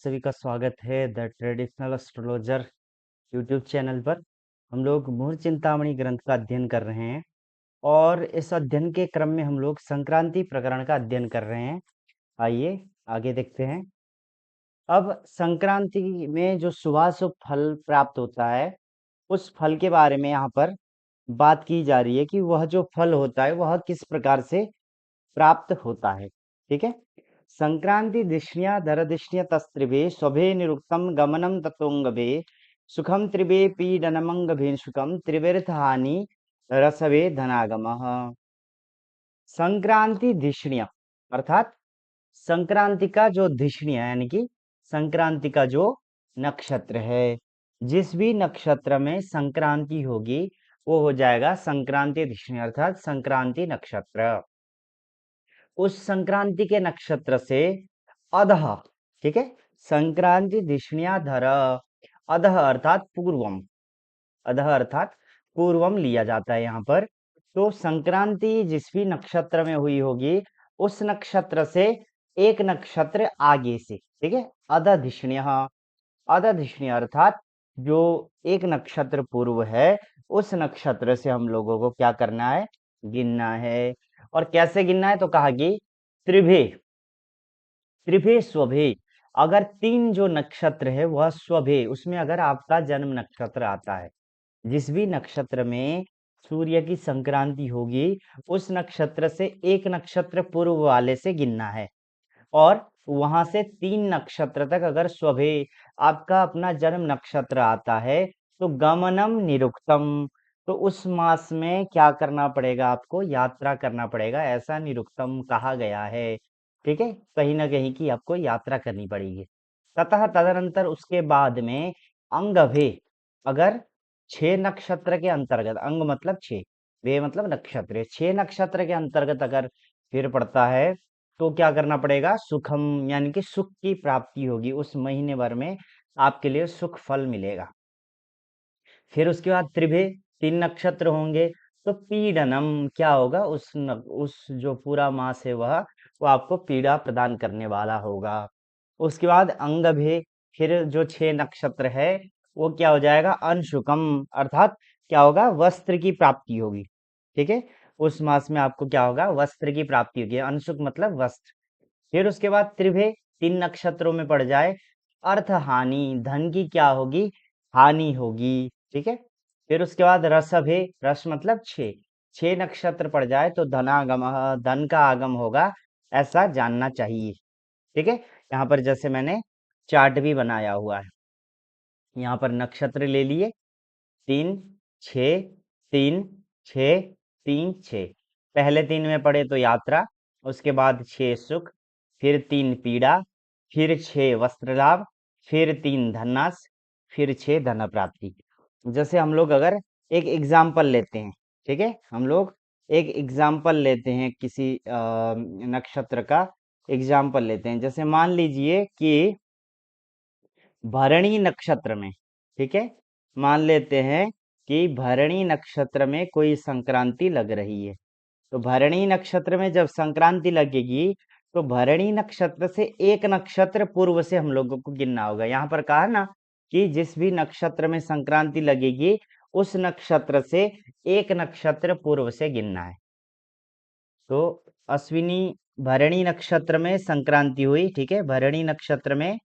सभी का स्वागत है the traditional astrologer YouTube channel पर। हम लोग मुहूर्त चिंतामणि ग्रंथ का अध्ययन कर रहे हैं और इस अध्ययन के क्रम में हम लोग संक्रांति प्रकरण का अध्ययन कर रहे हैं। आइए आगे देखते हैं। अब संक्रांति में जो शुभाशुभ फल प्राप्त होता है, उस फल के बारे में यहाँ पर बात की जा रही है कि वह जो फल होता है वह किस प्रकार से प्राप्त होता है। ठीक है। संक्रांति दिष्ण्या धरदिष्ण्य तस्त्रिभे स्वभे निरुक्तम गमनम तत्वंगभे सुखम त्रिभे पीडनमंग भेषुकम त्रिविर्थ हानि रसभे धनागमः। संक्रांति धिष्ण्य अर्थात संक्रांति का जो धिष्ण्य यानी कि संक्रांति का जो नक्षत्र है, जिस भी नक्षत्र में संक्रांति होगी वो हो जाएगा संक्रांति धिष्ण्य अर्थात संक्रांति नक्षत्र। उस संक्रांति के नक्षत्र से अधः, ठीक है, संक्रांति धिष्ण्याधर, अधः अर्थात पूर्वम, अधः अर्थात पूर्वम लिया जाता है यहाँ पर। तो संक्रांति जिस भी नक्षत्र में हुई होगी उस नक्षत्र से एक नक्षत्र आगे से, ठीक है, अधधिष्ण्य, अधधिष्ण्य अर्थात जो एक नक्षत्र पूर्व है उस नक्षत्र से हम लोगों को क्या करना है, गिनना है। और कैसे गिनना है तो कहा कि त्रिभे, त्रिभे स्वभे, अगर तीन जो नक्षत्र है वह स्वभे, उसमें अगर आपका जन्म नक्षत्र आता है, जिस भी नक्षत्र में सूर्य की संक्रांति होगी उस नक्षत्र से एक नक्षत्र पूर्व वाले से गिनना है। और वहां से तीन नक्षत्र तक अगर स्वभे आपका अपना जन्म नक्षत्र आता है तो गमनम निरुक्तम, तो उस मास में क्या करना पड़ेगा, आपको यात्रा करना पड़ेगा, ऐसा निरुक्तम कहा गया है। ठीक है, कहीं ना कहीं की आपको यात्रा करनी पड़ेगी। ततः तदनंतर उसके बाद में अंगभे, अगर छह नक्षत्र के अंतर्गत, अंग मतलब छह, वे मतलब नक्षत्र, छह नक्षत्र के अंतर्गत अगर फिर पड़ता है तो क्या करना पड़ेगा, सुखम यानी कि सुख की प्राप्ति होगी, उस महीने भर में आपके लिए सुख फल मिलेगा। फिर उसके बाद त्रिभे, तीन नक्षत्र होंगे तो पीडनम क्या होगा, उस जो पूरा मास है वो आपको पीड़ा प्रदान करने वाला होगा। उसके बाद अंगभे, फिर जो छह नक्षत्र है वो क्या हो जाएगा, अनशुकम अर्थात क्या होगा, वस्त्र की प्राप्ति होगी। ठीक है, उस मास में आपको क्या होगा, वस्त्र की प्राप्ति होगी, अनशुक मतलब वस्त्र। फिर उसके बाद त्रिभे, तीन नक्षत्रों में पड़ जाए, अर्थ हानि, धन की क्या होगी, हानि होगी। ठीक है। फिर उसके बाद रसभे, रस मतलब छह, छह नक्षत्र पड़ जाए तो धनागम, धन का आगम होगा, ऐसा जानना चाहिए। ठीक है, यहाँ पर जैसे मैंने चार्ट भी बनाया हुआ है, यहाँ पर नक्षत्र ले लिए, तीन, छ, तीन, छ, तीन, छ। पहले तीन में पड़े तो यात्रा, उसके बाद छह सुख, फिर तीन पीड़ा, फिर छह वस्त्र लाभ, फिर तीन धननाश, फिर छह धन प्राप्ति। जैसे हम लोग अगर एक एग्जाम्पल लेते हैं, ठीक है, हम लोग एक एग्जाम्पल लेते हैं किसी नक्षत्र का एग्जाम्पल लेते हैं। जैसे मान लीजिए कि भरणी नक्षत्र में, ठीक है, मान लेते हैं कि भरणी नक्षत्र में कोई संक्रांति लग रही है। तो भरणी नक्षत्र में जब संक्रांति लगेगी तो भरणी नक्षत्र से एक नक्षत्र पूर्व से हम लोगों को गिनना होगा। यहाँ पर कहा ना कि जिस भी नक्षत्र में संक्रांति लगेगी उस नक्षत्र से एक नक्षत्र पूर्व से गिनना है। तो अश्विनी भरणी नक्षत्र में संक्रांति हुई, ठीक है, भरणी नक्षत्र में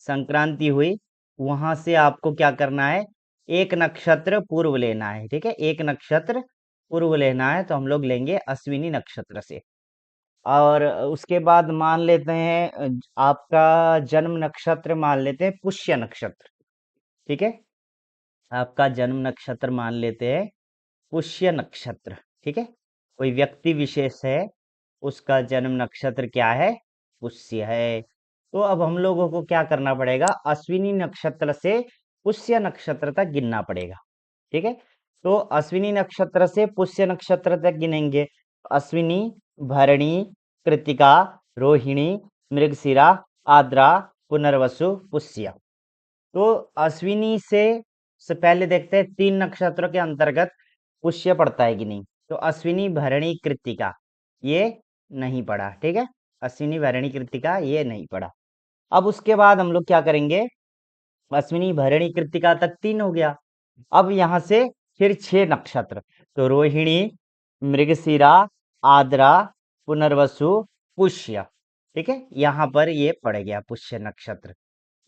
संक्रांति हुई, वहां से आपको क्या करना है, एक नक्षत्र पूर्व लेना है। ठीक है, एक नक्षत्र पूर्व लेना है तो हम लोग लेंगे अश्विनी नक्षत्र से। और उसके बाद मान लेते हैं आपका जन्म नक्षत्र मान लेते हैं पुष्य नक्षत्र। ठीक है, आपका जन्म नक्षत्र मान लेते हैं पुष्य नक्षत्र। ठीक है, कोई व्यक्ति विशेष है उसका जन्म नक्षत्र क्या है, पुष्य है। तो अब हम लोगों को क्या करना पड़ेगा, अश्विनी नक्षत्र से पुष्य नक्षत्र तक गिनना पड़ेगा। ठीक है, तो अश्विनी नक्षत्र से पुष्य नक्षत्र तक गिनेंगे, अश्विनी, भरणी, कृतिका, रोहिणी, मृगशिरा, आद्रा, पुनर्वसु, पुष्य। तो अश्विनी से पहले देखते हैं तीन नक्षत्रों के अंतर्गत पुष्य पड़ता है कि नहीं। तो अश्विनी, भरणी, कृत्तिका ये नहीं पड़ा। ठीक है, अश्विनी, भरणी, कृत्तिका ये नहीं पड़ा। अब उसके बाद हम लोग क्या करेंगे, अश्विनी भरणी कृत्तिका तक 3 हो गया। अब यहाँ से फिर 6 नक्षत्र, तो रोहिणी, मृगशिरा, आद्रा, पुनर्वसु, पुष्य। ठीक है, यहाँ पर ये पड़ गया पुष्य नक्षत्र।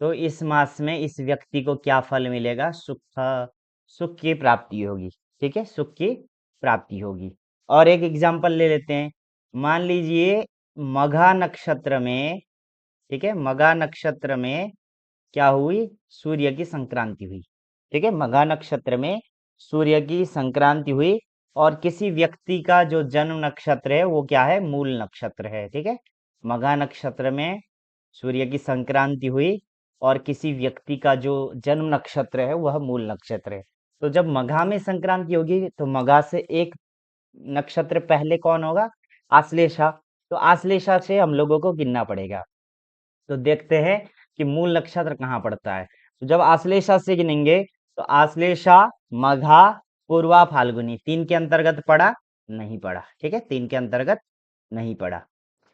तो इस मास में इस व्यक्ति को क्या फल मिलेगा, सुख की प्राप्ति होगी। ठीक है, सुख की प्राप्ति होगी। और एक एग्जाम्पल ले लेते हैं, मान लीजिए मघा नक्षत्र में, ठीक है, मघा नक्षत्र में क्या हुई, सूर्य की संक्रांति हुई। ठीक है, मघा नक्षत्र में सूर्य की संक्रांति हुई और किसी व्यक्ति का जो जन्म नक्षत्र है वो क्या है, मूल नक्षत्र है। ठीक है, मघा नक्षत्र में सूर्य की संक्रांति हुई और किसी व्यक्ति का जो जन्म नक्षत्र है वह मूल नक्षत्र है। तो जब मघा में संक्रांति होगी तो मघा से एक नक्षत्र पहले कौन होगा, आश्लेषा। तो आश्लेषा से हम लोगों को गिनना पड़ेगा। तो देखते हैं कि मूल नक्षत्र कहाँ पड़ता है। तो जब आश्लेषा से गिनेंगे तो आश्लेषा, मघा, पूर्वा, फाल्गुनी 3 के अंतर्गत पड़ा, नहीं पड़ा। ठीक है, 3 के अंतर्गत नहीं पड़ा।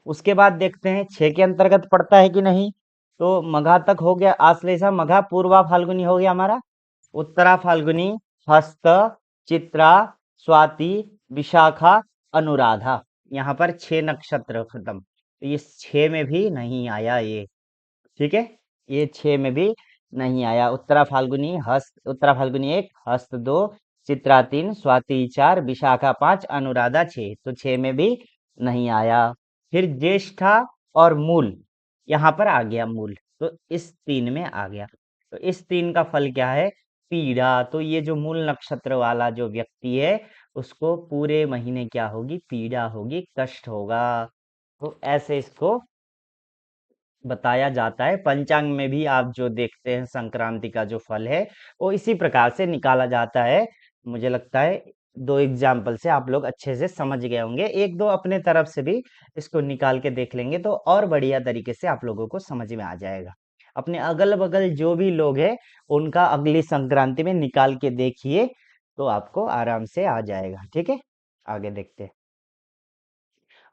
उसके बाद देखते हैं 6 के अंतर्गत पड़ता है कि नहीं। तो मघा तक हो गया, आश्लेषा, मघा, पूर्वा फाल्गुनी हो गया हमारा। उत्तरा फाल्गुनी, हस्त, चित्रा, स्वाति, विशाखा, अनुराधा। यहाँ पर 6 नक्षत्र खत्म। तो ये 6 में भी नहीं आया ये। ठीक है, ये 6 में भी नहीं आया। उत्तरा फाल्गुनी, हस्त, उत्तरा फाल्गुनी 1, हस्त 2, चित्रा 3, स्वाति 4, विशाखा 5, अनुराधा 6। तो 6 में भी नहीं आया। फिर ज्येष्ठा और मूल, यहाँ पर आ गया मूल, तो इस 3 में आ गया। तो इस 3 का फल क्या है, पीड़ा। तो ये जो मूल नक्षत्र वाला जो व्यक्ति है उसको पूरे महीने क्या होगी, पीड़ा होगी, कष्ट होगा। तो ऐसे इसको बताया जाता है। पंचांग में भी आप जो देखते हैं संक्रांति का जो फल है वो इसी प्रकार से निकाला जाता है। मुझे लगता है 2 एग्जाम्पल से आप लोग अच्छे से समझ गए होंगे। 1-2 अपने तरफ से भी इसको निकाल के देख लेंगे तो और बढ़िया तरीके से आप लोगों को समझ में आ जाएगा। अपने अगल बगल जो भी लोग हैं उनका अगली संक्रांति में निकाल के देखिए तो आपको आराम से आ जाएगा। ठीक है, आगे देखते हैं।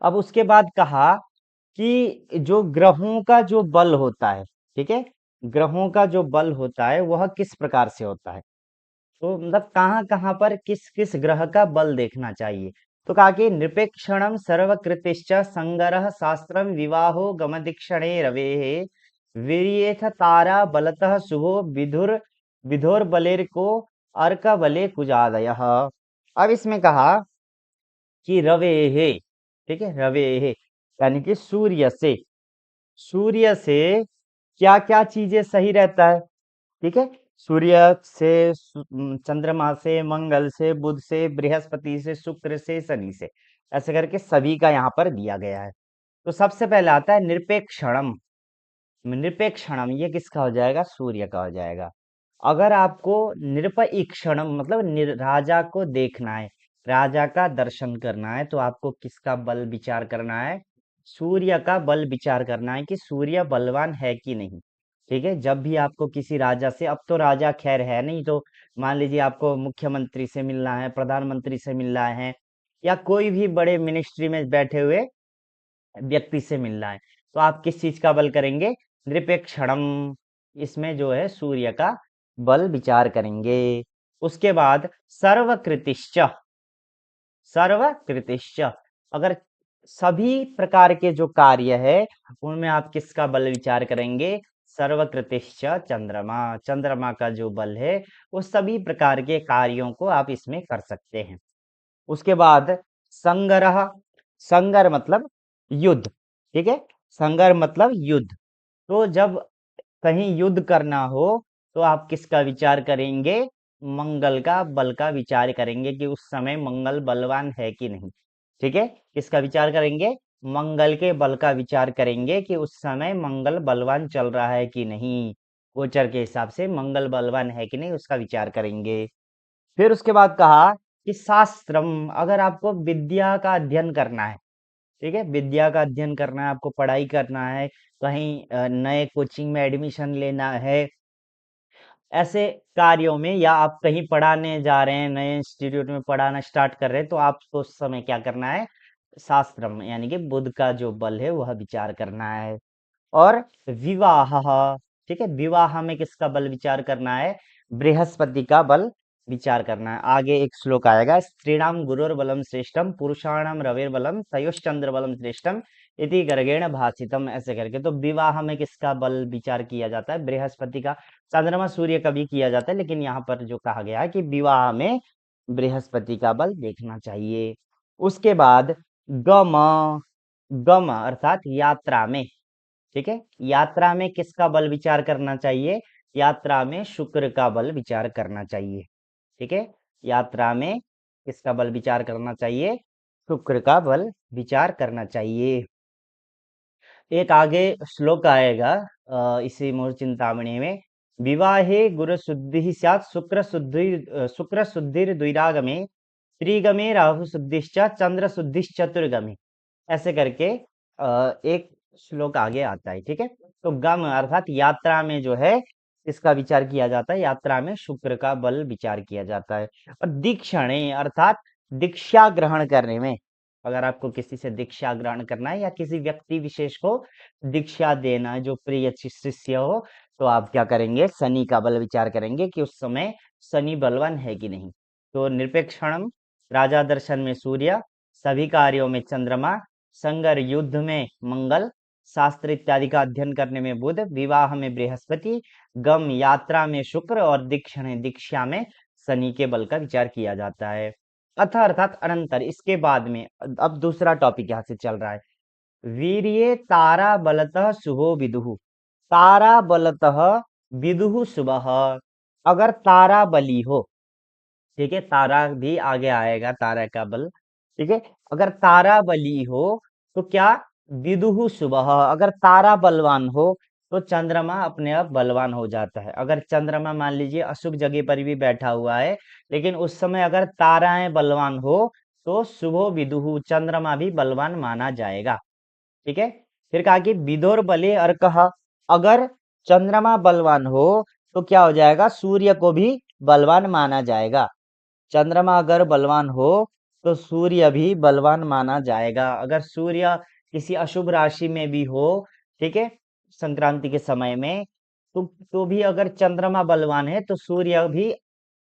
अब उसके बाद कहा कि जो ग्रहों का जो बल होता है, ठीक है, ग्रहों का जो बल होता है वह किस प्रकार से होता है। तो मतलब कहाँ कहाँ पर किस किस ग्रह का बल देखना चाहिए। तो कहा कि निरपेक्षणम सर्वकृतिश्च संगरः शास्त्रम विवाहो गमदिक्षणे रवेः वीर्येथ तारा बलतः शुभो विधुर बलेर को अर्क बले कुजादयः। अब इसमें कहा कि रवेः, ठीक है, रवेः यानी कि सूर्य से क्या क्या चीजें सही रहता है। ठीक है, सूर्य से, चंद्रमा से, मंगल से, बुध से, बृहस्पति से, शुक्र से, शनि से, ऐसे करके सभी का यहाँ पर दिया गया है। तो सबसे पहले आता है निरपेक्षणम। निरपेक्षणम ये किसका हो जाएगा, सूर्य का हो जाएगा। अगर आपको निरपेक्षणम मतलब राजा को देखना है, राजा का दर्शन करना है, तो आपको किसका बल विचार करना है, सूर्य का बल विचार करना है कि सूर्य बलवान है कि नहीं। ठीक है, जब भी आपको किसी राजा से, अब तो राजा खैर है नहीं, तो मान लीजिए आपको मुख्यमंत्री से मिलना है, प्रधानमंत्री से मिलना है, या कोई भी बड़े मिनिस्ट्री में बैठे हुए व्यक्ति से मिलना है, तो आप किस चीज का बल करेंगे, निरपेक्षणम, इसमें जो है सूर्य का बल विचार करेंगे। उसके बाद सर्वकृतिश्च, सर्वकृतिश्च अगर सभी प्रकार के जो कार्य है उनमें आप किसका बल विचार करेंगे, सर्वकृतिश्च चंद्रमा, चंद्रमा का जो बल है वो सभी प्रकार के कार्यों को आप इसमें कर सकते हैं। उसके बाद संगरह, संगर मतलब युद्ध। ठीक है, संगर मतलब युद्ध। तो जब कहीं युद्ध करना हो तो आप किसका विचार करेंगे, मंगल का बल का विचार करेंगे कि उस समय मंगल बलवान है कि नहीं। ठीक है, किसका विचार करेंगे, मंगल के बल का विचार करेंगे कि उस समय मंगल बलवान चल रहा है कि नहीं, गोचर के हिसाब से मंगल बलवान है कि नहीं उसका विचार करेंगे। फिर उसके बाद कहा कि शास्त्रम, अगर आपको विद्या का अध्ययन करना है, ठीक है, विद्या का अध्ययन करना है, आपको पढ़ाई करना है, कहीं नए कोचिंग में एडमिशन लेना है, ऐसे कार्यों में, या आप कहीं पढ़ाने जा रहे हैं, नए इंस्टीट्यूट में पढ़ाना स्टार्ट कर रहे हैं, तो आपको उस समय क्या करना है, शास्त्रम यानी कि बुध का जो बल है वह विचार करना है। और विवाह, ठीक है, विवाह में किसका बल विचार करना है, बृहस्पति का बल विचार करना है। आगे एक श्लोक आएगा, स्त्रीणाम गुरुर्बलम श्रेष्ठम पुरुषाणाम रविर्बलम तयोश्चंद्र बलम श्रेष्ठम इति गर्गेण भाषितम, ऐसे करके। तो विवाह में किसका बल विचार किया जाता है, बृहस्पति का। चंद्रमा सूर्य का भी किया जाता है, लेकिन यहाँ पर जो कहा गया है कि विवाह में बृहस्पति का बल देखना चाहिए। उसके बाद गम, गम अर्थात यात्रा में, ठीक है, यात्रा में किसका बल विचार करना चाहिए, यात्रा में शुक्र का बल विचार करना चाहिए, ठीक है, यात्रा में किसका बल विचार करना चाहिए, शुक्र का बल विचार करना चाहिए। एक आगे श्लोक आएगा इसी मूल चिंतामणि में, विवाहे गुरु शुद्धि स्यात् शुक्र शुद्धिर द्विरागमे त्रिगमे राहु शुद्धिश्च चंद्र शुद्धिश्चतुर्गमे, ऐसे करके एक श्लोक आगे आता है, ठीक है। तो गम अर्थात यात्रा में जो है इसका विचार किया जाता है, यात्रा में शुक्र का बल विचार किया जाता है। और दीक्षणे अर्थात दीक्षा ग्रहण करने में, अगर आपको किसी से दीक्षा ग्रहण करना है या किसी व्यक्ति विशेष को दीक्षा देना है जो प्रिय शिष्य हो, तो आप क्या करेंगे, शनि का बल विचार करेंगे कि उस समय शनि बलवान है कि नहीं। तो निरपेक्षणम, राजा दर्शन में सूर्य, सभी कार्यों में चंद्रमा, संगर युद्ध में मंगल, शास्त्र इत्यादि का अध्ययन करने में बुध, विवाह में बृहस्पति, गम यात्रा में शुक्र और दीक्षण दीक्षा में शनि के बल का विचार किया जाता है। अथ अर्थात अनंतर, इसके बाद में अब दूसरा टॉपिक यहाँ से चल रहा है, वीर्ये तारा बलतः शुभो विदुः, तारा बलतः विदुः शुभः, अगर तारा बली हो, ठीक है, तारा भी आगे आएगा, तारा का बल, ठीक है, अगर तारा बली हो तो क्या, विदुः शुभः, अगर तारा बलवान हो तो चंद्रमा अपने आप बलवान हो जाता है। अगर चंद्रमा मान लीजिए अशुभ जगह पर भी बैठा हुआ है, लेकिन उस समय अगर ताराएं बलवान हो तो शुभो विदुः, चंद्रमा भी बलवान माना जाएगा, ठीक है। फिर कहा कि विदुर बले अर्कः, अगर चंद्रमा बलवान हो तो क्या हो जाएगा, सूर्य को भी बलवान माना जाएगा। चंद्रमा अगर बलवान हो तो सूर्य भी बलवान माना जाएगा। अगर सूर्य किसी अशुभ राशि में भी हो, ठीक है, संक्रांति के समय में, तो भी अगर चंद्रमा बलवान है तो सूर्य भी,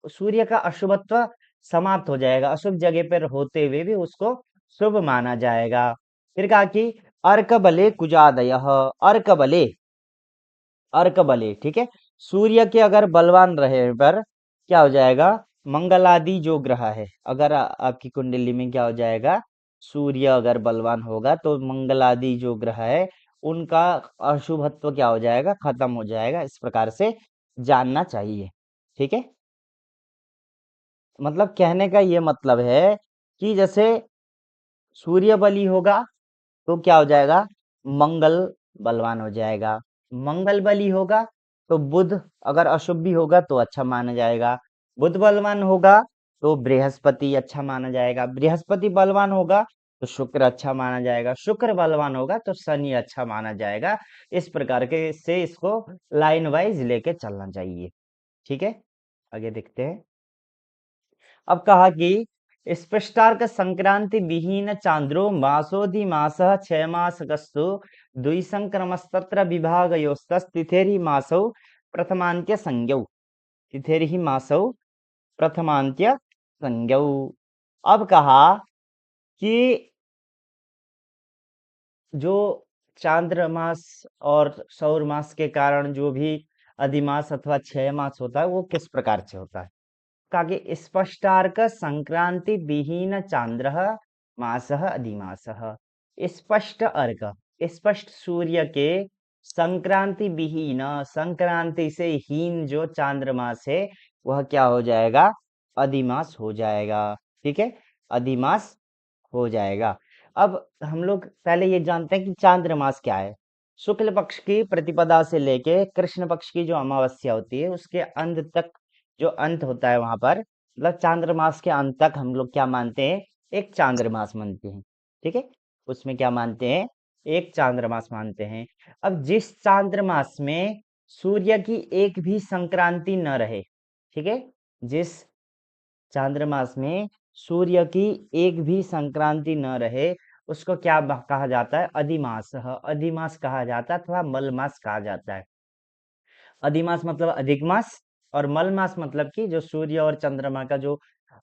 सूर्य का अशुभत्व समाप्त हो जाएगा, अशुभ जगह पर होते हुए भी उसको शुभ माना जाएगा। फिर कहा कि अर्क बले कुजादय, अर्क बले, अर्क बले, ठीक है, सूर्य के अगर बलवान रहे पर क्या हो जाएगा, मंगल आदि जो ग्रह है, अगर आपकी कुंडली में क्या हो जाएगा, सूर्य अगर बलवान होगा तो मंगल आदि जो ग्रह है उनका अशुभत्व क्या हो जाएगा, खत्म हो जाएगा, इस प्रकार से जानना चाहिए, ठीक है। मतलब कहने का ये मतलब है कि जैसे सूर्य बली होगा तो क्या हो जाएगा, मंगल बलवान हो जाएगा, मंगल बली होगा तो बुध अगर अशुभ भी होगा तो अच्छा माना जाएगा, बुध बलवान होगा तो बृहस्पति अच्छा माना जाएगा, बृहस्पति बलवान होगा तो शुक्र अच्छा माना जाएगा, शुक्र बलवान होगा तो शनि अच्छा माना जाएगा। इस प्रकार के से इसको लाइन वाइज लेके चलना चाहिए, ठीक है। आगे देखते हैं। अब कहा कि स्पष्टार्क संक्रांति विहीन चांद्रो मासोधि मास क्षय मास गस्तु द्विसंक्रमस्तत्र विभागयोस्तस्तिथेरि मासौ प्रथमांत्य संज्ञौ, तिथेरि मासौ प्रथमांत्य संज्ञौ। अब कहा कि जो चांद्रमास और सौर मास के कारण जो भी अधिमास अथवा क्षय मास होता है वो किस प्रकार से होता है, कागे स्पष्टार्क संक्रांति विहीन चांद्र मासः अधिमासः, स्पष्ट अर्क, स्पष्ट सूर्य के संक्रांति विहीन, संक्रांति से हीन जो चांद्रमास है वह क्या हो जाएगा, अधिमास हो जाएगा, ठीक है, अधिमास हो जाएगा। अब हम लोग पहले ये जानते हैं कि चांद्रमास क्या है। शुक्ल पक्ष की प्रतिपदा से लेके कृष्ण पक्ष की जो अमावस्या होती है उसके अंत तक जो अंत होता है वहां पर, मतलब चांद्रमास के अंत तक हम लोग क्या मानते हैं, एक चांद्रमास मानते हैं, ठीक है, उसमें क्या मानते हैं, एक चांद्रमास मानते हैं। अब जिस चांद्रमास में सूर्य की एक भी संक्रांति न रहे, ठीक है, जिस चांद्रमास में सूर्य की एक भी संक्रांति न रहे उसको क्या कहा जाता है? अधिमास। अधिमास कहा जाता है अथवा मलमास कहा जाता है। अधिमास मतलब अधिक मास, और मल मास मतलब कि जो सूर्य और चंद्रमा का जो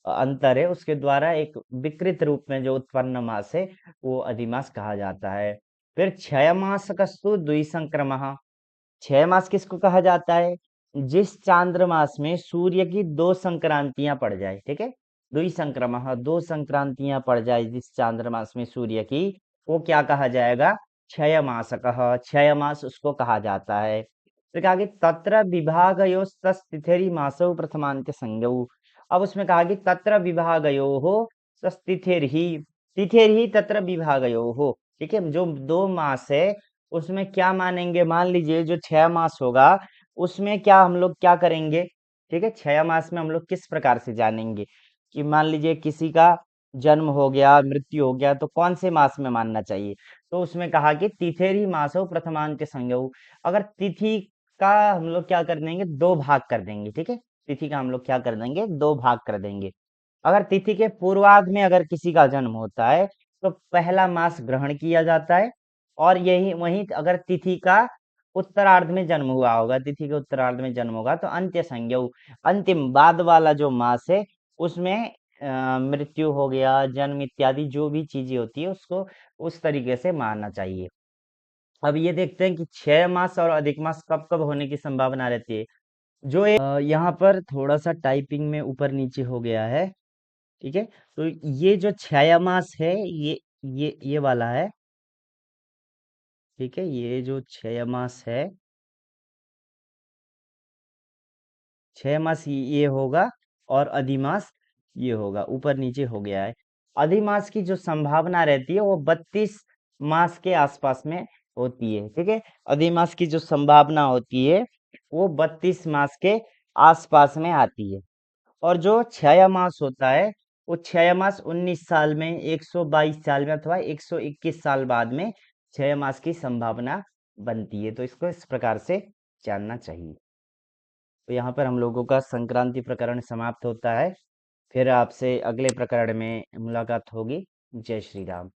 अंतर है उसके द्वारा एक विकृत रूप में जो उत्पन्न मास है वो अधिमास कहा जाता है। फिर क्षय मास कस्तु द्विसंक्रमः। क्षय मास किसको कहा जाता है? जिस चांद्रमास में सूर्य की दो संक्रांतियां पड़ जाए, ठीक है, द्विसंक्रमः, दो संक्रांतियां पड़ जाए जिस चांद्रमास में सूर्य की, वो क्या कहा जाएगा? क्षय मासकः, क्षय मास उसको कहा जाता है। फिर कहा कि तत्र विभागयोस्तस्तिथिरि मासौ प्रथमान्त्य संज्ञौ। अब उसमें कहा कि तत्र विभागयोः तस्तिथिर्हि, तिथिर्हि तत्र विभागयोः, ठीक है, जो दो मास है उसमें क्या मानेंगे? मान लीजिए जो 6 मास होगा उसमें क्या हम लोग क्या करेंगे? ठीक है, 6 मास में हम लोग किस प्रकार से जानेंगे कि मान लीजिए किसी का जन्म हो गया, मृत्यु हो गया, तो कौन से मास में मानना चाहिए? तो उसमें कहा कि तिथेरि मासो प्रथमांत्य संज्ञौ। अगर तिथि का हम लोग क्या कर देंगे? 2 भाग कर देंगे, ठीक है, तिथि का हम लोग क्या कर देंगे? 2 भाग कर देंगे। अगर तिथि के पूर्वार्ध में अगर किसी का जन्म होता है तो पहला मास ग्रहण किया जाता है, और यही वहीं अगर तिथि का उत्तरार्ध में जन्म हुआ होगा, तिथि के उत्तरार्ध में जन्म होगा तो अंत्य संज्ञौ, अंतिम बाद वाला जो मास है उसमें मृत्यु हो गया, जन्म इत्यादि जो भी चीजें होती है उसको उस तरीके से मानना चाहिए। अब ये देखते हैं कि 6 मास और अधिक मास कब कब होने की संभावना रहती है। जो यहाँ पर थोड़ा सा टाइपिंग में ऊपर नीचे हो गया है, ठीक है, तो ये जो 6 मास है ये वाला है, ठीक है, ये जो 6 मास है, 6 मास ये होगा, और अधिमास ये होगा, ऊपर नीचे हो गया है। अधिमास की जो संभावना रहती है वो 32 मास के आसपास में होती है, ठीक है, अधिमास की जो संभावना होती है वो 32 मास के आसपास में आती है। और जो 6 मास होता है वो 6 मास 19 साल में, 122 साल में अथवा 121 साल बाद में 6 मास की संभावना बनती है। तो इसको इस प्रकार से जानना चाहिए। तो यहाँ पर हम लोगों का संक्रांति प्रकरण समाप्त होता है। फिर आपसे अगले प्रकरण में मुलाकात होगी। जय श्री राम।